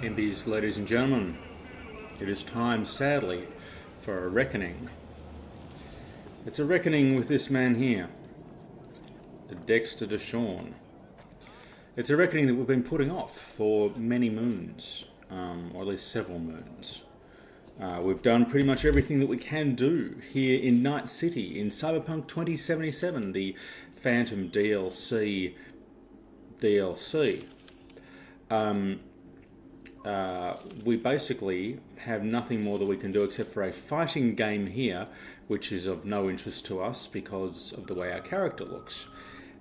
MBs, ladies and gentlemen, it is time, sadly, for a reckoning. It's a reckoning with this man here, Dexter Deshawn. It's a reckoning that we've been putting off for many moons, or at least several moons. We've done pretty much everything that we can do here in Night City, in Cyberpunk 2077, the Phantom DLC. We basically have nothing more that we can do except for a fighting game here, which is of no interest to us because of the way our character looks.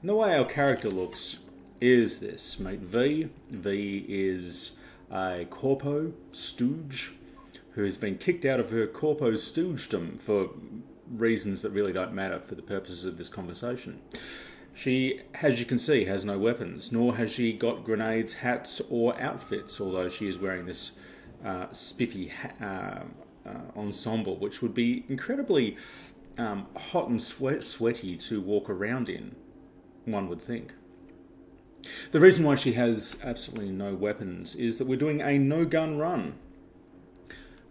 And the way our character looks is this, mate. V is a corpo stooge who has been kicked out of her corpo stoogedom for reasons that really don't matter for the purposes of this conversation. She, as you can see, has no weapons, nor has she got grenades, hats, or outfits, although she is wearing this spiffy ensemble, which would be incredibly hot and sweaty to walk around in, one would think. The reason why she has absolutely no weapons is that we're doing a no-gun run.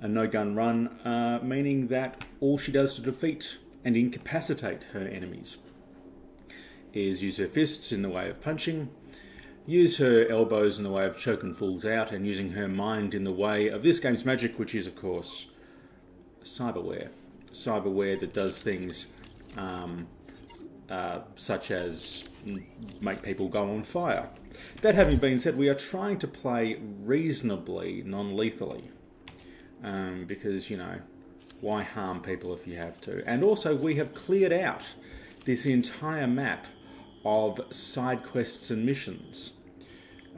A no-gun run meaning that all she does to defeat and incapacitate her enemies is use her fists in the way of punching, use her elbows in the way of choking fools out, and using her mind in the way of this game's magic, which is, of course, cyberware. Cyberware that does things such as make people go on fire. That having been said, we are trying to play reasonably non-lethally. Because, you know, why harm people if you have to? And also, we have cleared out this entire map of side quests and missions.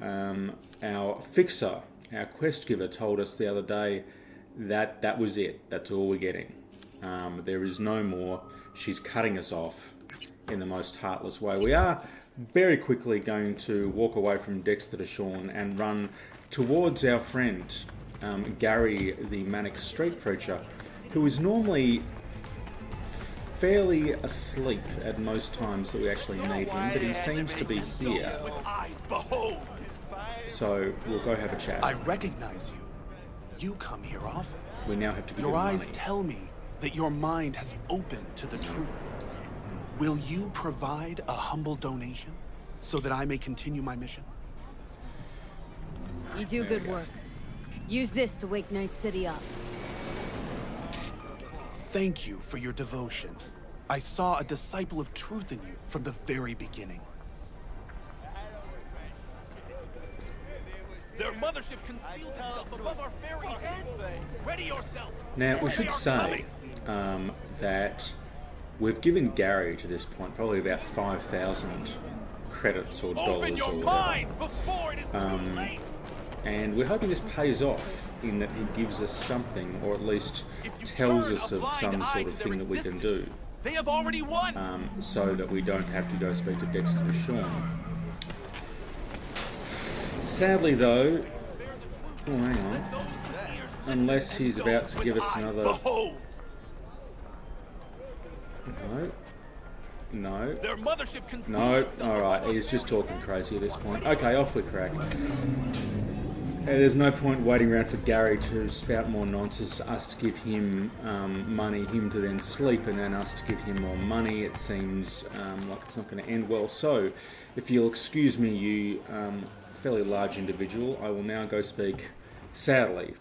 Our fixer, our quest giver, told us the other day that that was it. That's all we're getting. There is no more. She's cutting us off in the most heartless way. We are very quickly going to walk away from Dexter Deshawn and run towards our friend, Gary, the manic street preacher, who is normally fairly asleep at most times that we actually need him, but he seems to be here. So we'll go have a chat. I recognize you. You come here often. We now have to give Your him eyes money. tell me that your mind has opened to the truth. Will you provide a humble donation so that I may continue my mission? You do good work. Use this to wake Night City up. Thank you for your devotion. I saw a disciple of truth in you from the very beginning. Their mothership conceals itself above our very heads. Ready yourself. Now, we should say that we've given Gary, to this point, probably about 5,000 credits or dollars Open your or mind whatever. before it is too late. And we're hoping this pays off in that he gives us something, or at least tells us of some sort of thing that we can do. They have already won. So that we don't have to go speak to Dexter Deshawn. Sadly, though, oh, hang on. Unless he's about to give us another. No. No. Alright, he's just talking crazy at this point. Okay, off we crack. There's no point waiting around for Gary to spout more nonsense, us to give him money, him to then sleep, and then us to give him more money. It seems like it's not going to end well. So, if you'll excuse me, you fairly large individual, I will now go speak, sadly,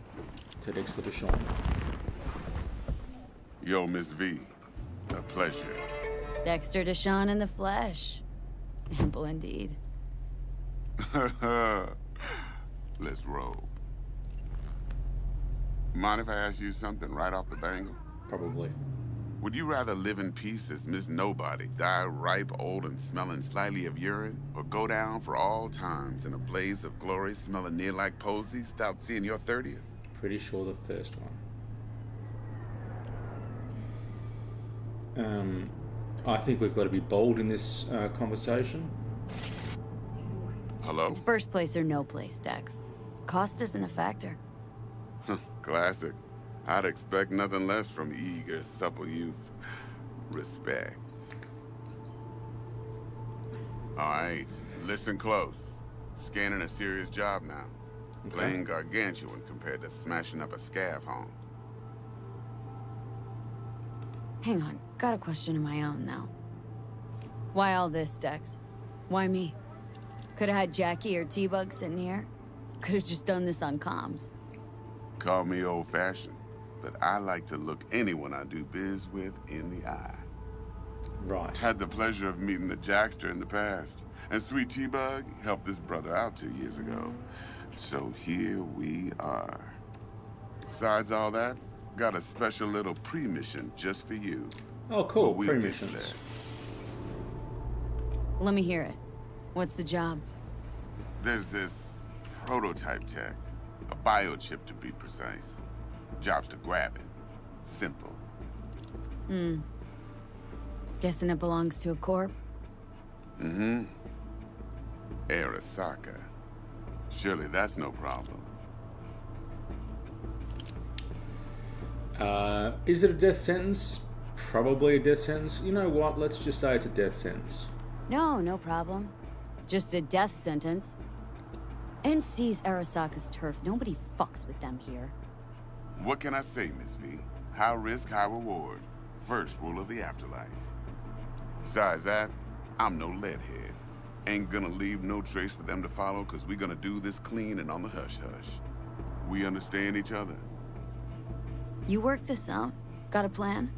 to Dexter Deshawn. Yo, Miss V. A pleasure. Dexter Deshawn in the flesh. Ample indeed. Let's roll. Mind if I ask you something right off the bangle? Probably. Would you rather live in peace as Miss Nobody, die ripe, old, and smelling slightly of urine, or go down for all times in a blaze of glory, smelling near like posies, without seeing your 30th? Pretty sure the first one. I think we've got to be bold in this conversation. Hello? It's first place or no place, Dex. Cost isn't a factor. Classic. I'd expect nothing less from eager, supple youth. Respect. All right, listen close. Scanning a serious job now. Plain gargantuan compared to smashing up a scav home. Hang on, got a question of my own now. Why all this, Dex? Why me? Could've had Jackie or T-Bug sitting here. Could've just done this on comms. Call me old-fashioned, but I like to look anyone I do biz with in the eye. Right. Had the pleasure of meeting the Jackster in the past, and Sweet T-Bug helped this brother out 2 years ago. So here we are. Besides all that, got a special little pre-mission just for you. Oh, cool. But we'll get to Pre-missions. that. Let me hear it. What's the job? There's this prototype tech, a biochip to be precise. Job's to grab it. Simple. Guessing it belongs to a corp? Mm-hmm. Arasaka. Surely that's no problem. Is it a death sentence? Probably a death sentence. You know what? Let's just say it's a death sentence. No, no problem. Just a death sentence. NC's Arasaka's turf. Nobody fucks with them here. What can I say, Miss V? High risk, high reward. First rule of the afterlife. Besides that, I'm no leadhead. Ain't gonna leave no trace for them to follow, cause we gonna do this clean and on the hush-hush. We understand each other? You work this out? Got a plan?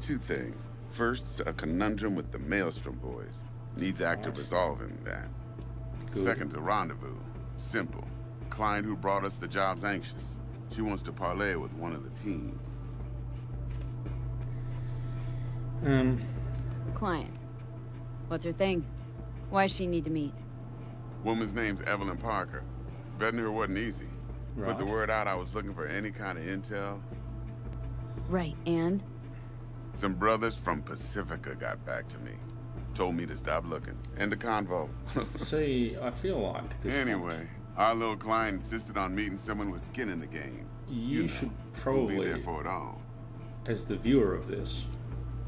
Two things. First, a conundrum with the Maelstrom boys. Needs active resolving that. Good. Second, a rendezvous. Simple. Client who brought us the job's anxious. She wants to parlay with one of the team. Client. What's her thing? Why does she need to meet? Woman's name's Evelyn Parker. Vetting her wasn't easy. Right. Put the word out I was looking for any kind of intel. Right, and? Some brothers from Pacifica got back to me. Told me to stop looking. End of convo. See, I feel like this Anyway, our little client insisted on meeting someone with skin in the game. You know, should who'll be probably, there for it all. as the viewer of this,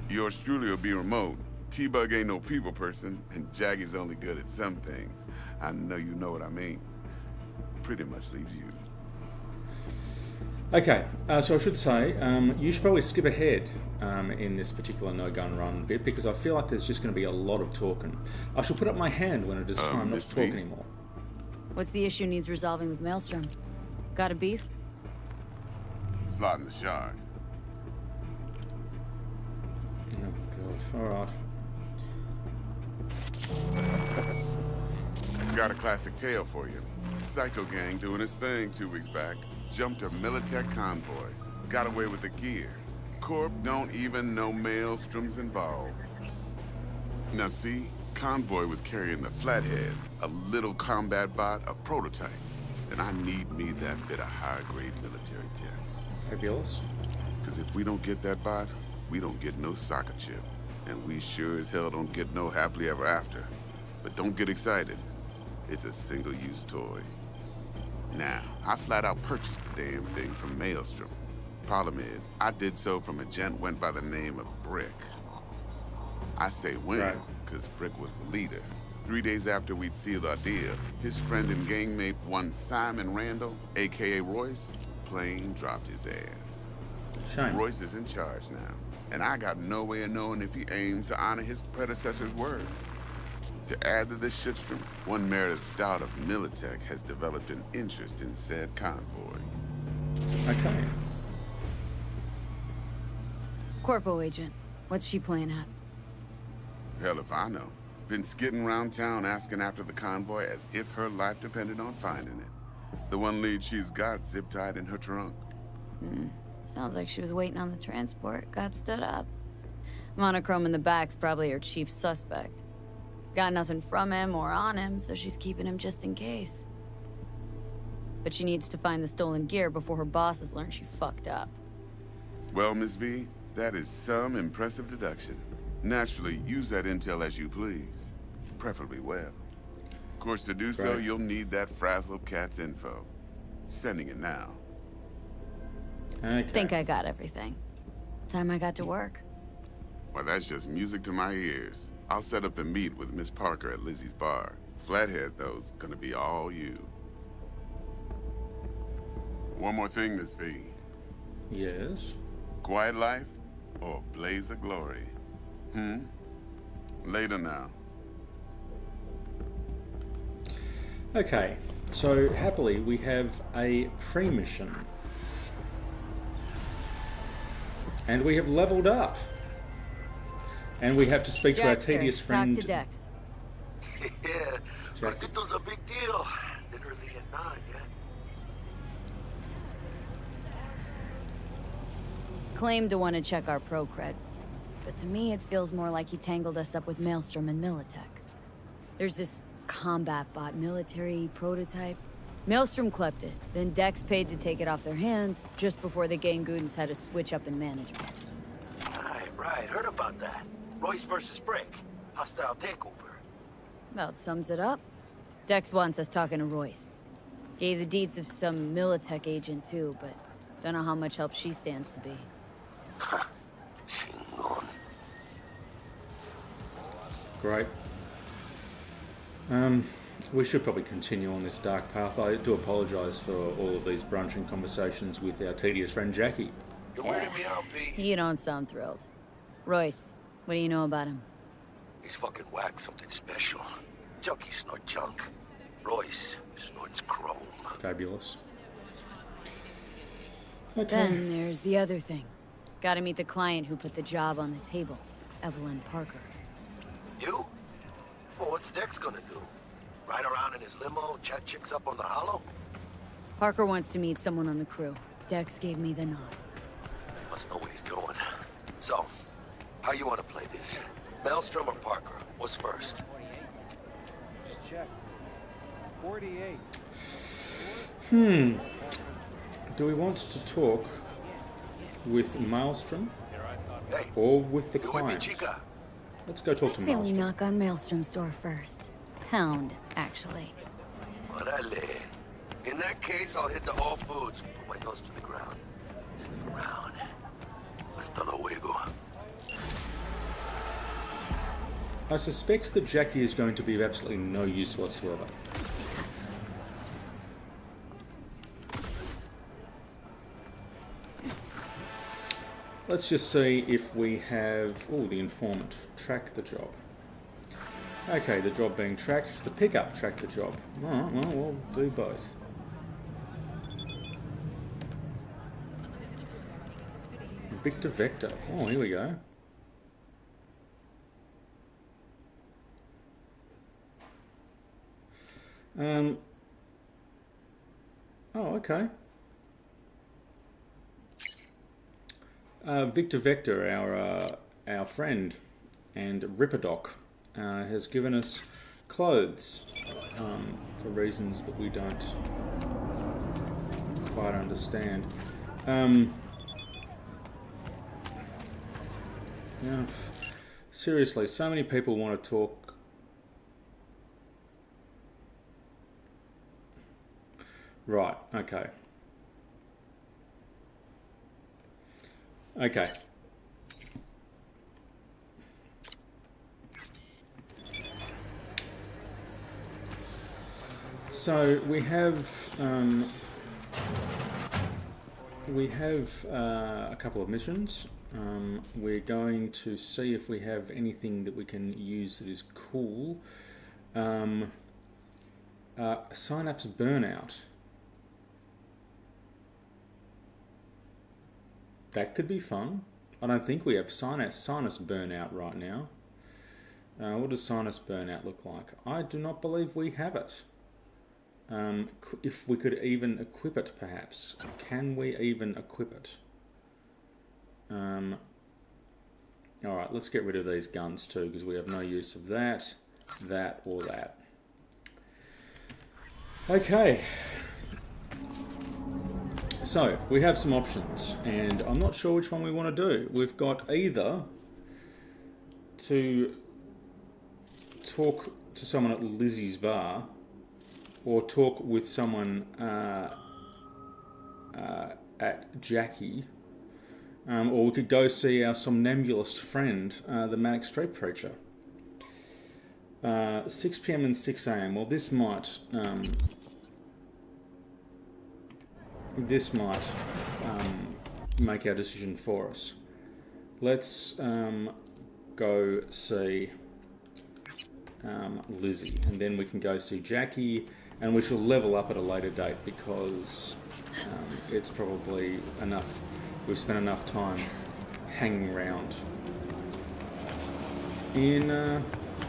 Yours truly will be remote. T-Bug ain't no people person, and Jaggy's only good at some things. I know you know what I mean. Pretty much leaves you. Okay, so I should say, you should probably skip ahead in this particular no-gun run bit, because I feel like there's just going to be a lot of talking. I shall put up my hand when it is time not Miss to talk V? anymore. What's the issue needs resolving with Maelstrom? Got a beef? Slotting the shard. Oh, God. Alright. Got a classic tale for you. Psycho gang doing its thing 2 weeks back. Jumped a Militech convoy. Got away with the gear. Corp don't even know Maelstrom's involved. Now see, convoy was carrying the Flathead, a little combat bot, a prototype. And I need me that bit of high-grade military tech. Fabulous. Because if we don't get that bot, we don't get no soccer chip. And we sure as hell don't get no happily ever after. But don't get excited. It's a single-use toy. Now, I flat out purchased the damn thing from Maelstrom. Problem is, I did so from a gent went by the name of Brick. I say when, Right. because Brick was the leader. 3 days after we'd sealed our deal, his friend and gangmate, one Simon Randall, a.k.a. Royce, plain dropped his ass. Shame. Royce is in charge now, and I got no way of knowing if he aims to honor his predecessor's word. To add to this shitstorm, one Meredith Stout of Militech has developed an interest in said convoy. Okay. Corpo agent. What's she playing at? Hell if I know. Been skidding around town asking after the convoy as if her life depended on finding it. The one lead she's got zip-tied in her trunk. Sounds like she was waiting on the transport. Got stood up. Monochrome in the back's probably her chief suspect. Got nothing from him or on him, so she's keeping him just in case. But she needs to find the stolen gear before her bosses learn she fucked up. Well, Miss V, that is some impressive deduction. Naturally, use that intel as you please. Preferably well. Of course, to do so, Right. you'll need that frazzled cat's info. Sending it now. Okay. Think I got everything. Time I got to work. Well, that's just music to my ears. I'll set up the meet with Miss Parker at Lizzie's bar. Flathead, though's gonna be all you. One more thing, Miss V. Yes? Quiet life or blaze of glory? Later now. Okay, so happily we have a pre-mission. And we have leveled up. And we have to speak to our Dexter, tedious friend. talk to Dex. Yeah, Martito's a big deal. Literally at 9, yeah? Claimed to want to check our pro cred, but to me it feels more like he tangled us up with Maelstrom and Militech. There's this combat bot military prototype. Maelstrom clept it, then Dex paid to take it off their hands just before the Gangoons had to switch up in management. Right, heard about that. Royce versus Brick. Hostile takeover. About sums it up. Dex wants us talking to Royce. Gave the deeds of some Militech agent too, but don't know how much help she stands to be. Chingon. Great. We should probably continue on this dark path. I do apologise for all of these brunching conversations with our tedious friend Jackie. You're weirding me out, V. You don't sound thrilled. Royce, what do you know about him? He's fucking whack, something special. Junkies snort junk. Royce snorts chrome. Fabulous. Okay. Then there's the other thing. Gotta meet the client who put the job on the table, Evelyn Parker. You? Well, what's Dex gonna do? Ride around in his limo, chat chicks up on the hollow? Parker wants to meet someone on the crew. Dex gave me the nod. He must know what he's doing. So, how you want to play this? Maelstrom or Parker? What's first? Just check. 48. Do we want to talk with Maelstrom Hey, or with the you with me, client? chica? Let's go talk I to say we Maelstrom. knock on Maelstrom's door first. Pound, actually. Orale. In that case, I'll hit the All Foods. Put my nose to the ground. Sniff around. Hasta luego. I suspect that Jackie is going to be of absolutely no use whatsoever. Let's just see if we have... Oh, the informant. Track the job. Okay, the job being tracked. The pickup track the job. Alright, well, we'll do both. Victor Vector. Oh, here we go. Oh, okay. Victor Vector, our friend and Ripperdoc, has given us clothes for reasons that we don't quite understand. Yeah, seriously, so many people want to talk. Right, okay. Okay. So we have a couple of missions. We're going to see if we have anything that we can use that is cool. Synapse burnout. That could be fun. I don't think we have sinus burnout right now. What does sinus burnout look like? I do not believe we have it. If we could even equip it, perhaps. Can we even equip it? Alright, let's get rid of these guns too, because we have no use of that, that, or that. Okay. So, we have some options, and I'm not sure which one we want to do. We've got either to talk to someone at Lizzie's bar, or talk with someone at Jackie, or we could go see our somnambulist friend, the Manic Street Preacher. 6 PM and 6 AM. Well, this might this might make our decision for us. Let's go see Lizzie, and then we can go see Jackie, and we shall level up at a later date because it's probably enough. We've spent enough time hanging around.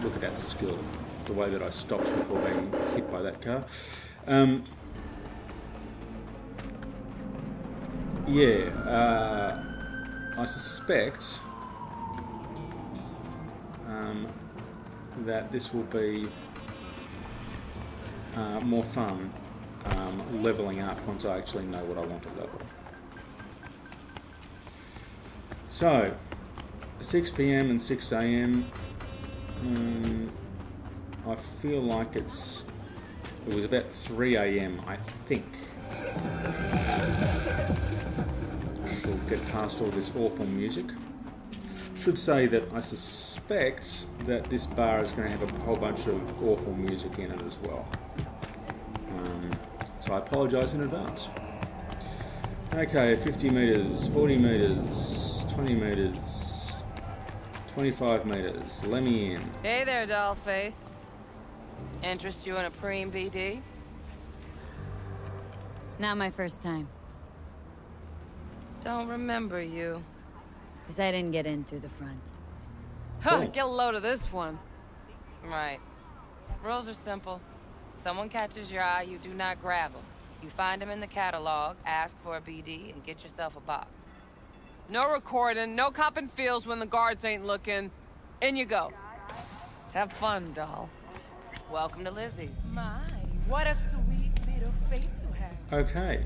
Look at that skill, the way that I stopped before being hit by that car. I suspect that this will be more fun leveling up once I actually know what I want to level. So, 6 PM and 6 AM. I feel like it was about 3 AM, I think. We'll get past all this awful music. Should say that I suspect that this bar is going to have a whole bunch of awful music in it as well. So I apologise in advance. Okay, 50 metres, 40 metres, 20 metres, 25 metres. Let me in. Hey there, dollface. Interest you in a preem BD? Not my first time. Don't remember you. Because I didn't get in through the front. Huh, get a load of this one. Right. Rules are simple. Someone catches your eye, you do not grab them. You find them in the catalog, ask for a BD, and get yourself a box. No recording, no copping feels when the guards ain't looking. In you go. Have fun, doll. Welcome to Lizzie's. My, what a sweet little face you have. Okay.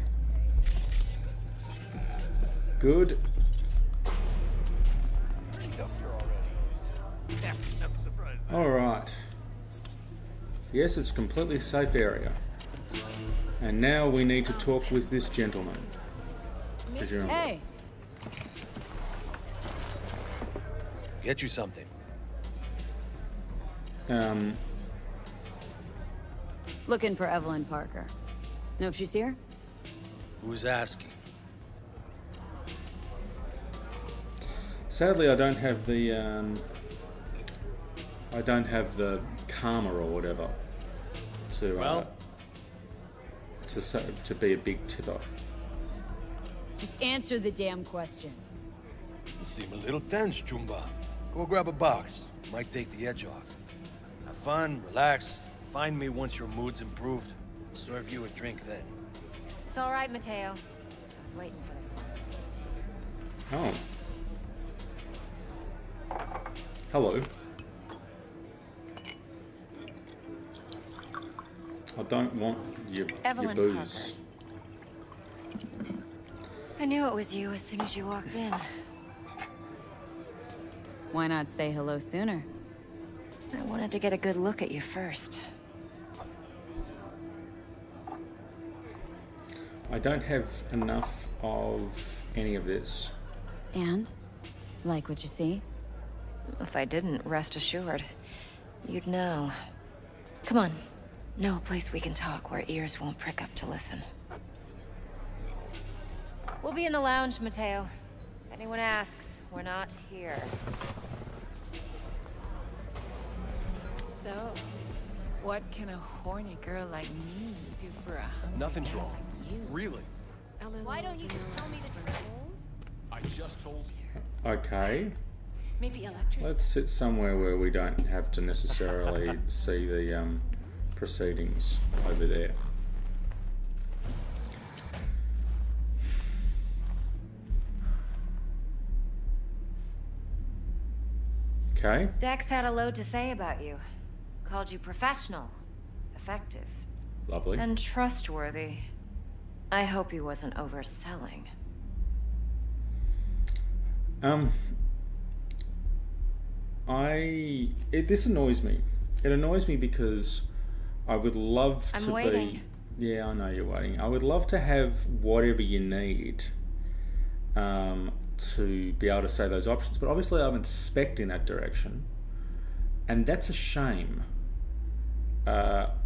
Good. Alright. Yes, it's a completely safe area. And now we need to talk with this gentleman. Presumably. Hey! Get you something. Looking for Evelyn Parker. Know if she's here? Who's asking? Sadly, I don't have the karma or whatever to be a big tipper. Just answer the damn question. You seem a little tense, Chumba. Go grab a box. Might take the edge off. Have fun, relax. Find me once your mood's improved. Serve you a drink then. It's all right, Mateo. I was waiting for this one. Oh. Hello. I don't want your booze. Parker. I knew it was you as soon as you walked in. Why not say hello sooner? I wanted to get a good look at you first. I don't have enough of any of this. And? Like what you see? If I didn't, rest assured, you'd know. Come on. Know a place we can talk where ears won't prick up to listen. We'll be in the lounge, Mateo. If anyone asks, we're not here. So, what can a horny girl like me do for a hunk? Nothing's wrong. You? Really? Why don't you just tell me the truth? I just told you. Okay. Maybe electric? Let's sit somewhere where we don't have to necessarily see the proceedings over there. Okay. Dex had a load to say about you. Called you professional, effective, Lovely. and trustworthy. I hope he wasn't overselling. This annoys me. It annoys me because I would love I'm to waiting. be... Yeah, I know you're waiting. I would love to have whatever you need to be able to say those options, but obviously I haven't spec'd in that direction. And that's a shame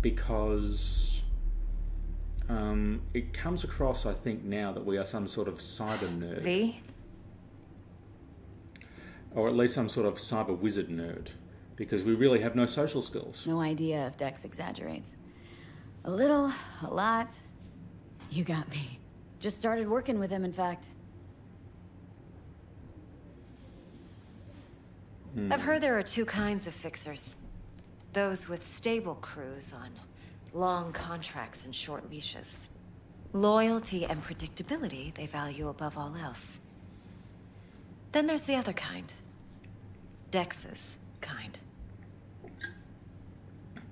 because it comes across, I think, now that we are some sort of cyber nerd. V? Or at least some sort of cyber wizard nerd. Because we really have no social skills. No idea if Dex exaggerates. A little, a lot. You got me. Just started working with him, in fact. I've heard there are two kinds of fixers. Those with stable crews on long contracts and short leashes. Loyalty and predictability they value above all else. Then there's the other kind. Dex's kind.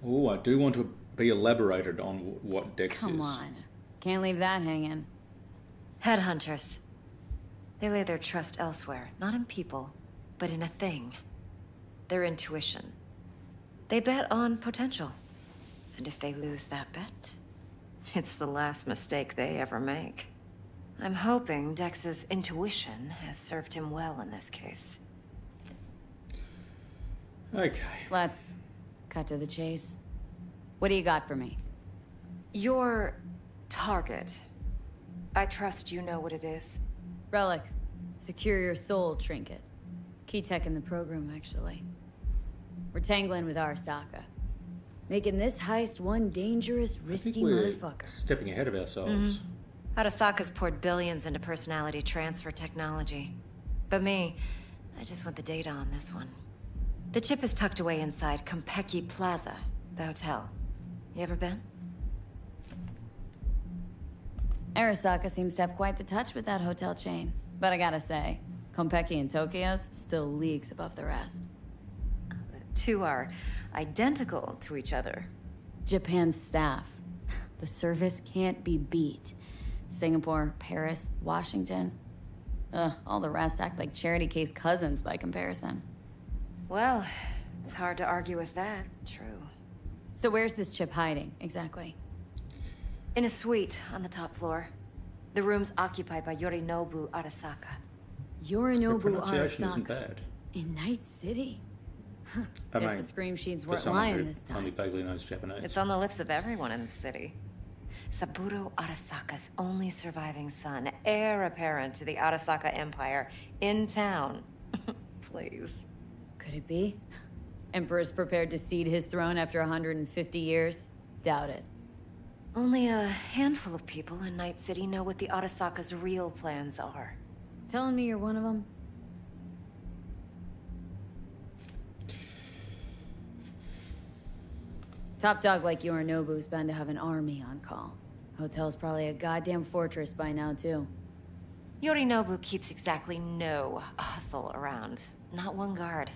Oh, I do want to be elaborated on what Dex is. Come on. Can't leave that hanging. Headhunters. They lay their trust elsewhere, not in people, but in a thing. Their intuition. They bet on potential. And if they lose that bet, it's the last mistake they ever make. I'm hoping Dex's intuition has served him well in this case. Okay. Let's cut to the chase. What do you got for me? Your target. I trust you know what it is. Relic. Secure your soul trinket. Key tech in the program, actually. We're tangling with Arasaka. Making this heist one dangerous, risky motherfucker. Stepping ahead of ourselves. Arasaka's poured billions into personality transfer technology. But me, I just want the data on this one. The chip is tucked away inside Konpeki Plaza, the hotel. You ever been? Arasaka seems to have quite the touch with that hotel chain. But I gotta say, Konpeki in Tokyo's still leagues above the rest. The two are identical to each other. Japan's staff. The service can't be beat. Singapore, Paris, Washington. All the rest act like charity case cousins by comparison. Well, it's hard to argue with that. True. So where's this chip hiding, exactly? In a suite on the top floor. The room's occupied by Yorinobu Arasaka. Yorinobu Pronunciation isn't Arasaka. bad. In Night City? I Guess mean, the scream sheets for weren't someone lying who this time. only vaguely knows Japanese. It's on the lips of everyone in the city. Saburo Arasaka's only surviving son, heir apparent to the Arasaka Empire, in town. Please. Could it be? Emperor's prepared to cede his throne after 150 years? Doubt it. Only a handful of people in Night City know what the Arasaka's real plans are. Telling me you're one of them? Top dog like Yorinobu's bound to have an army on call. Hotel's probably a goddamn fortress by now, too. Yorinobu keeps exactly no hustle around. Not one guard.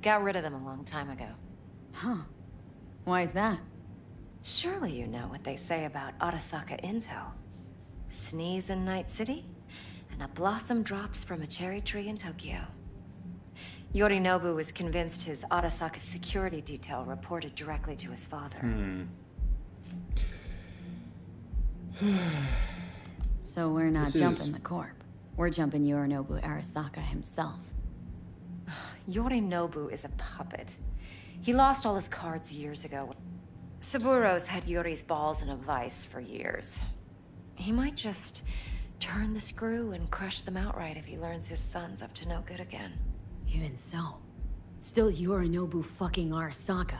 Got rid of them a long time ago. Huh. Why is that? Surely you know what they say about Arasaka intel. Sneeze in Night City, and a blossom drops from a cherry tree in Tokyo. Yorinobu was convinced his Arasaka security detail reported directly to his father. So we're not jumping the corp. We're jumping Yorinobu Arasaka himself. Yorinobu is a puppet. He lost all his cards years ago. Saburo's had Yori's balls in a vice for years. He might just turn the screw and crush them outright if he learns his son's up to no good again. Even so, it's still Yorinobu fucking Arasaka.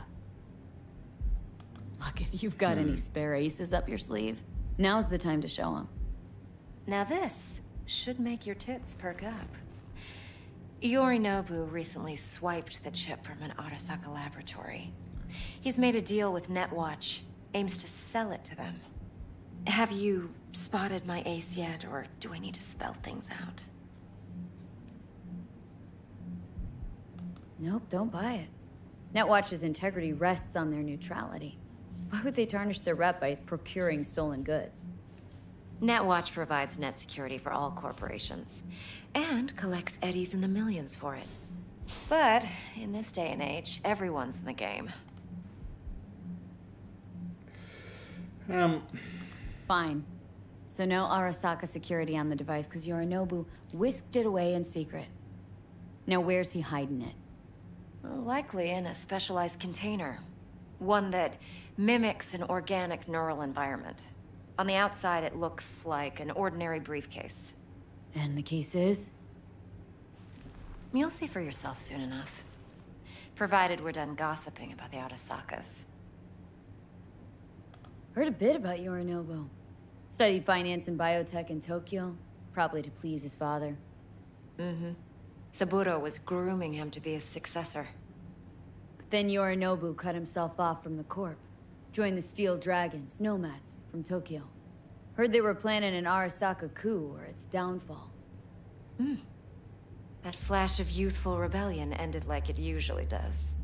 Look, if you've got any spare aces up your sleeve, now's the time to show them. Now this should make your tits perk up. Yorinobu recently swiped the chip from an Arasaka laboratory. He's made a deal with Netwatch, aims to sell it to them. Have you spotted my ace yet, or do I need to spell things out? Nope, don't buy it. Netwatch's integrity rests on their neutrality. Why would they tarnish their rep by procuring stolen goods? Netwatch provides net security for all corporations, and collects eddies in the millions for it. But, in this day and age, everyone's in the game. Fine. So no Arasaka security on the device, because Yorinobu whisked it away in secret. Now where's he hiding it? Likely in a specialized container. One that mimics an organic neural environment. On the outside, it looks like an ordinary briefcase. And the case is? You'll see for yourself soon enough. Provided we're done gossiping about the Arasakas. Heard a bit about Yorinobu. Studied finance and biotech in Tokyo, probably to please his father. Mm-hmm. Saburo was grooming him to be his successor. But then Yorinobu cut himself off from the Corp. Joined the Steel Dragons, nomads, from Tokyo. Heard they were planning an Arasaka coup or its downfall. Hmm. That flash of youthful rebellion ended like it usually does.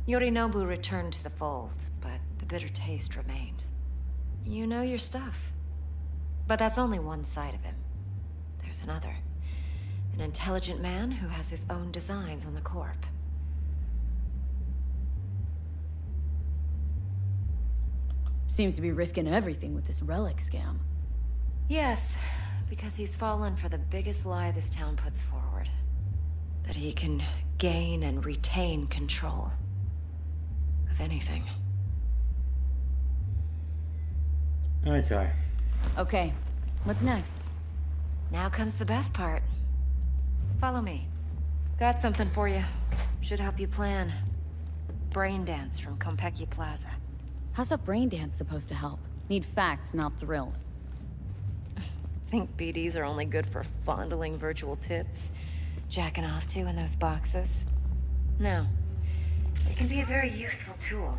Yorinobu returned to the fold, but the bitter taste remained. You know your stuff. But that's only one side of him. There's another. An intelligent man who has his own designs on the Corp. Seems to be risking everything with this relic scam. Yes, because he's fallen for the biggest lie this town puts forward. That he can gain and retain control of anything. Okay. Okay, what's next? Now comes the best part. Follow me. Got something for you. Should help you plan. Brain dance from Konpeki Plaza. How's a brain dance supposed to help? Need facts, not thrills. Think BDs are only good for fondling virtual tits? Jacking off to in those boxes? No. It can be a very useful tool.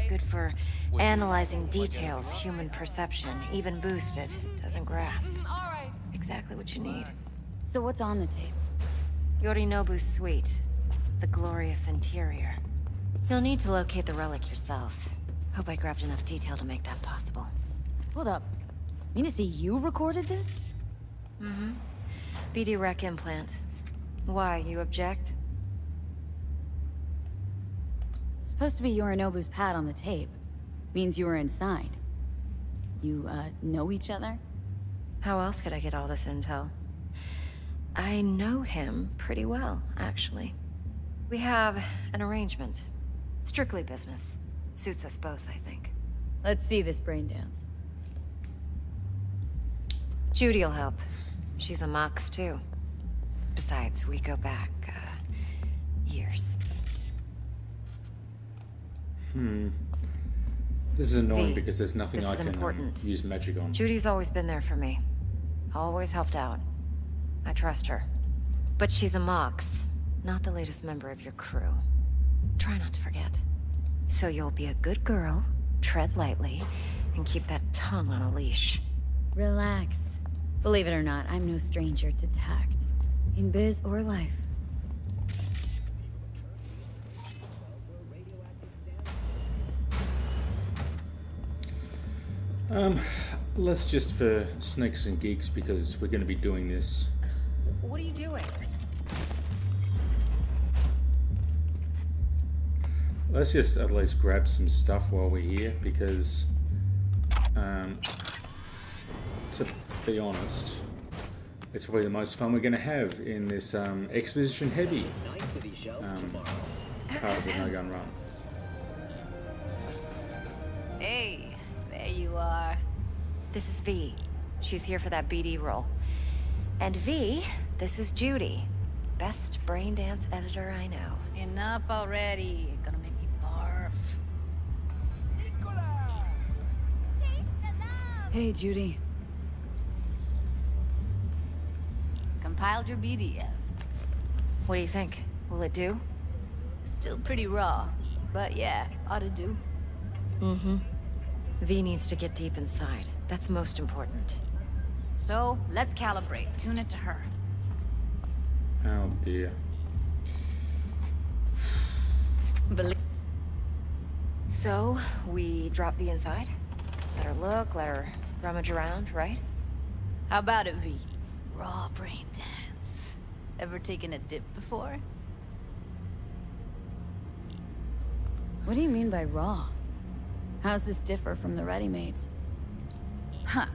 Good for analyzing details human perception, even boosted, doesn't grasp. Exactly what you need. So what's on the tape? Yorinobu's suite. The glorious interior. You'll need to locate the relic yourself. Hope I grabbed enough detail to make that possible. Hold up. Mean to say you recorded this? Mm-hmm. BD rec implant. Why, you object? Supposed to be Yorinobu's pad on the tape. Means you were inside. You, know each other? How else could I get all this intel? I know him pretty well, actually. We have an arrangement. Strictly business. Suits us both, I think. Let's see this brain dance. Judy'll help. She's a Mox, too. Besides, we go back, years. This is annoying V, because there's nothing I can use magic on. Judy's always been there for me. Always helped out. I trust her. But she's a Mox, not the latest member of your crew. Try not to forget. So you'll be a good girl, tread lightly, and keep that tongue on a leash. Relax. Believe it or not, I'm no stranger to tact. In biz or life. Let's just for sneaks and geeks, because we're going to be doing this. What are you doing? Let's just at least grab some stuff while we're here, because to be honest, it's probably the most fun we're going to have in this exposition heavy part of the No Gun Run. Hey, there you are. This is V. She's here for that BD role. And V, this is Judy. Best brain dance editor I know. Enough already. Gonna make me barf. Hey, Judy. Compiled your BDF. What do you think? Will it do? Still pretty raw, but yeah, ought to do. Mm-hmm. V needs to get deep inside. That's most important. So, let's calibrate. Tune it to her. Oh dear. So, we drop V inside? Let her look, let her rummage around, right? How about it, V? Raw brain dance. Ever taken a dip before? What do you mean by raw? How's this differ from the ready-mades? Huh.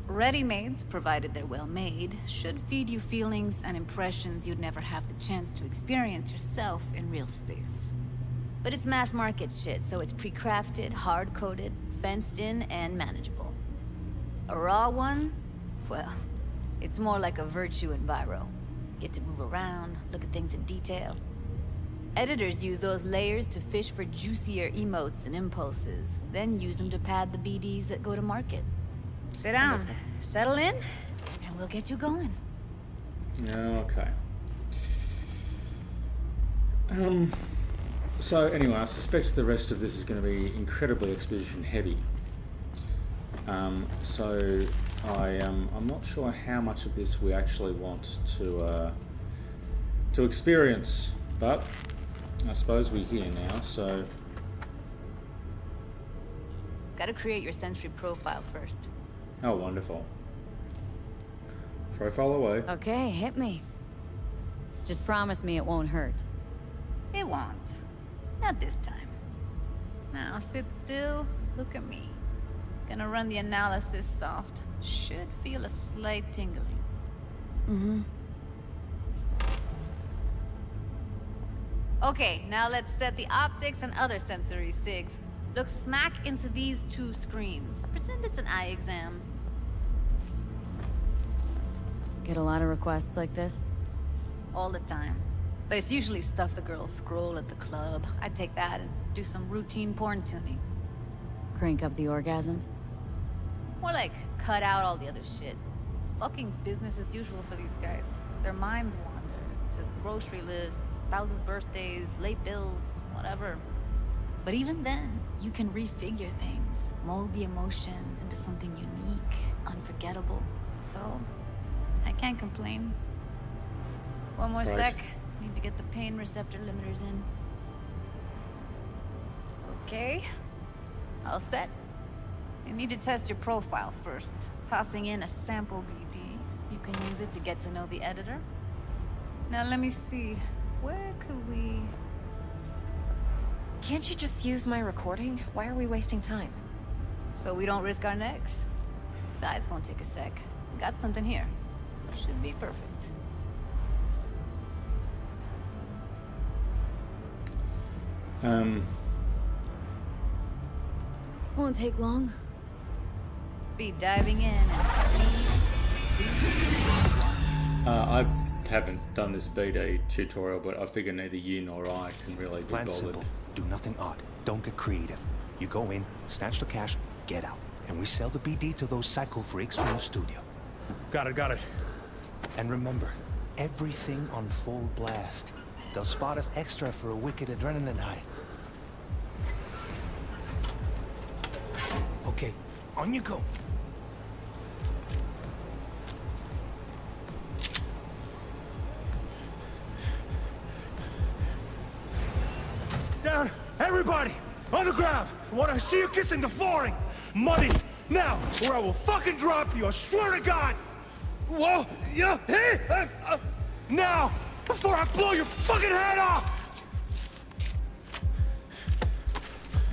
Ready-mades, provided they're well-made, should feed you feelings and impressions you'd never have the chance to experience yourself in real space. But it's mass-market shit, so it's pre-crafted, hard-coded, fenced in, and manageable. A raw one? Well, it's more like a virtue in Viro. Get to move around, look at things in detail. Editors use those layers to fish for juicier emotes and impulses, then use them to pad the BDs that go to market. Sit down, settle in, and we'll get you going. Okay. So anyway, I suspect the rest of this is going to be incredibly exposition heavy. I'm not sure how much of this we actually want to experience, but I suppose we're here now, so... Gotta create your sensory profile first. Oh, wonderful. Profile away. Okay, hit me. Just promise me it won't hurt. It won't. Not this time. Now sit still, look at me. Gonna run the analysis soft. Should feel a slight tingling. Mm-hmm. Okay, now let's set the optics and other sensory sigs. Look smack into these two screens. Pretend it's an eye exam. Get a lot of requests like this? All the time. But it's usually stuff the girls scroll at the club. I take that and do some routine porn tuning. Crank up the orgasms? More like cut out all the other shit. Fucking's business as usual for these guys. Their minds wander to grocery lists, spouses' birthdays, late bills, whatever. But even then, you can refigure things, mold the emotions into something unique, unforgettable. So, I can't complain. One more sec. Need to get the pain receptor limiters in. Okay. All set. You need to test your profile first. Tossing in a sample BD. You can use it to get to know the editor. Now let me see. Where could we... Can't you just use my recording? Why are we wasting time? So we don't risk our necks. Besides, won't take a sec. Got something here. Should be perfect. Won't take long. Be diving in. I haven't done this BD tutorial, but I figure neither you nor I can really be Plan bothered. simple. Do nothing odd. Don't get creative. You go in, snatch the cash, get out. And we sell the BD to those psycho freaks from the studio. Got it. And remember, everything on full blast. They'll spot us extra for a wicked adrenaline high. Okay, on you go. Down, everybody! On the ground! I want to see you kissing the flooring! Money! Now, or I will fucking drop you, I swear to God! Whoa! Yeah! Hey! Now! Before I blow your fucking head off!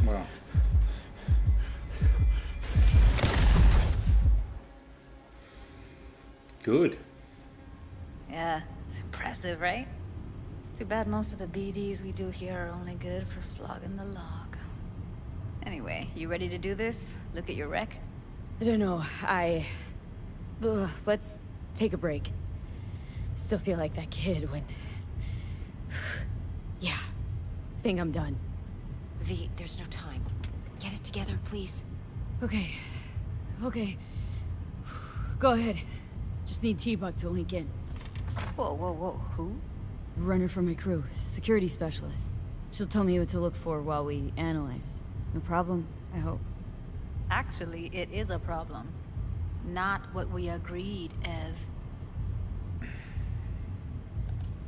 Well. Good. Yeah, it's impressive, right? It's too bad most of the BDs we do here are only good for flogging the log. Anyway, you ready to do this? Look at your rec? I don't know, let's take a break. Still feel like that kid when... Yeah, think I'm done. V, there's no time. Get it together, please. Okay. Go ahead. Just need T-Bug to link in. Whoa, who? Runner from my crew, security specialist. She'll tell me what to look for while we analyze. No problem, I hope. Actually, it is a problem. Not what we agreed, Ev.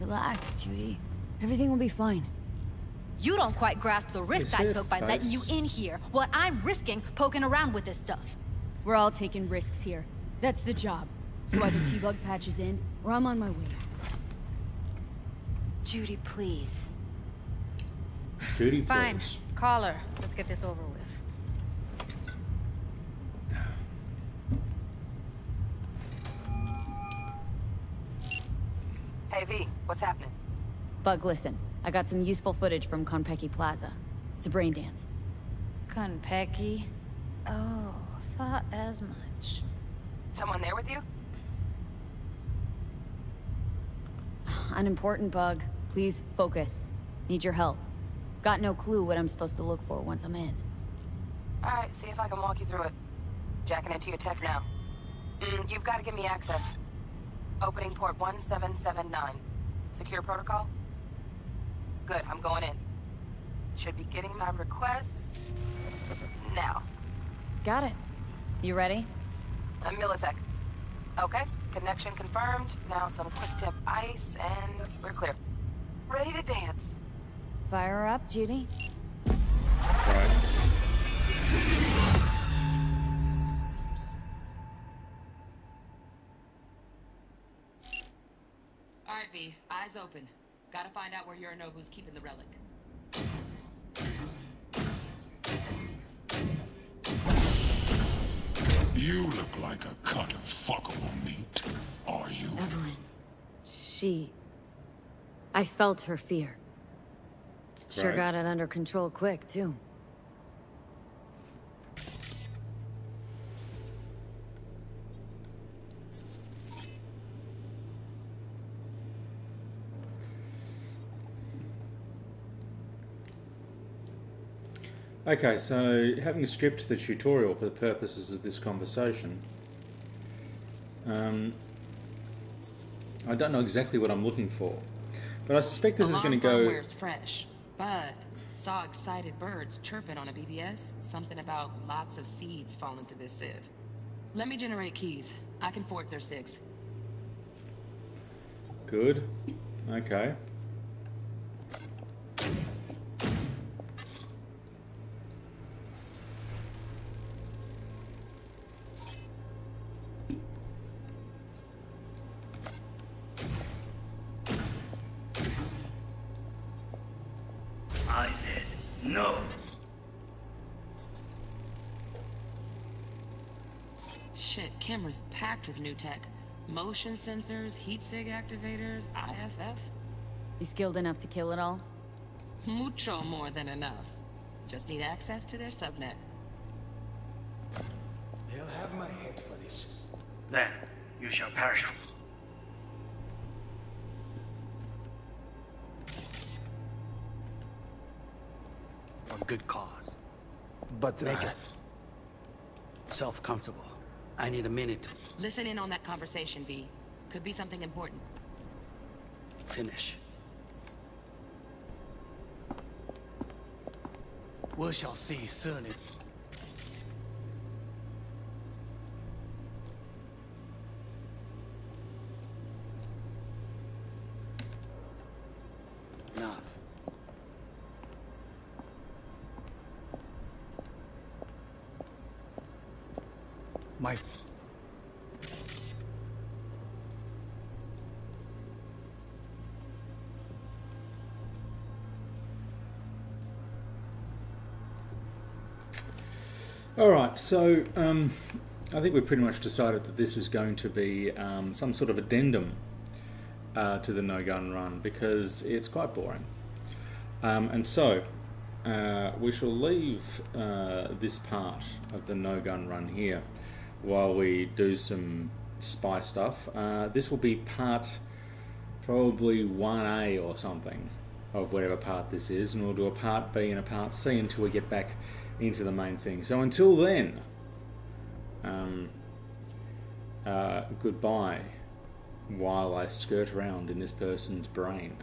Relax, Judy. Everything will be fine. You don't quite grasp the risk I took by letting you face? in here. What I'm risking poking around with this stuff. We're all taking risks here. That's the job. So either T-Bug patches in, or I'm on my way out. Judy, please. Judy, Fine. please. Call her. Let's get this over with. Hey, V, what's happening? Bug, listen. I got some useful footage from Konpeki Plaza. It's a brain dance. Konpeki? Oh, thought as much. Someone there with you? Unimportant, Bug. Please focus. Need your help. Got no clue what I'm supposed to look for once I'm in. Alright, see if I can walk you through it. Jacking into your tech now. You've got to give me access. Opening port 1779. Secure protocol? Good, I'm going in. Should be getting my request now. Got it. You ready? A millisec. Okay, connection confirmed. Now some quick tip ice and we're clear. Ready to dance. Fire her up, Judy. Right. Alright, V. Eyes open. Gotta find out where Yorinobu's keeping the relic. You look like a cut of fuckable meat. Are you? Evelyn. I felt her fear. Sure Right. got it under control quick, too. Okay, so having skipped the tutorial for the purposes of this conversation, I don't know exactly what I'm looking for, but I suspect this is going to go... Firmware's fresh, but saw excited birds chirping on a BBS. Something about lots of seeds falling to this sieve. Let me generate keys. I can forge their SIGs. Good. Okay. I said no. Shit, camera's packed with new tech. Motion sensors, heat sig activators, IFF. You skilled enough to kill it all? Mucho more than enough. Just need access to their subnet. They'll have my head for this. Then, you shall perish. For good cause. But make yourself comfortable. I need a minute to Listen in on that conversation, V. Could be something important. finish. We shall see soon. Enough. My... Alright, so I think we've pretty much decided that this is going to be some sort of addendum to the No Gun Run, because it's quite boring. And so we shall leave this part of the No Gun Run here while we do some spy stuff. This will be part probably 1A or something of whatever part this is, and we'll do a part B and a part C until we get back into the main thing. So until then, goodbye while I skirt around in this person's brain.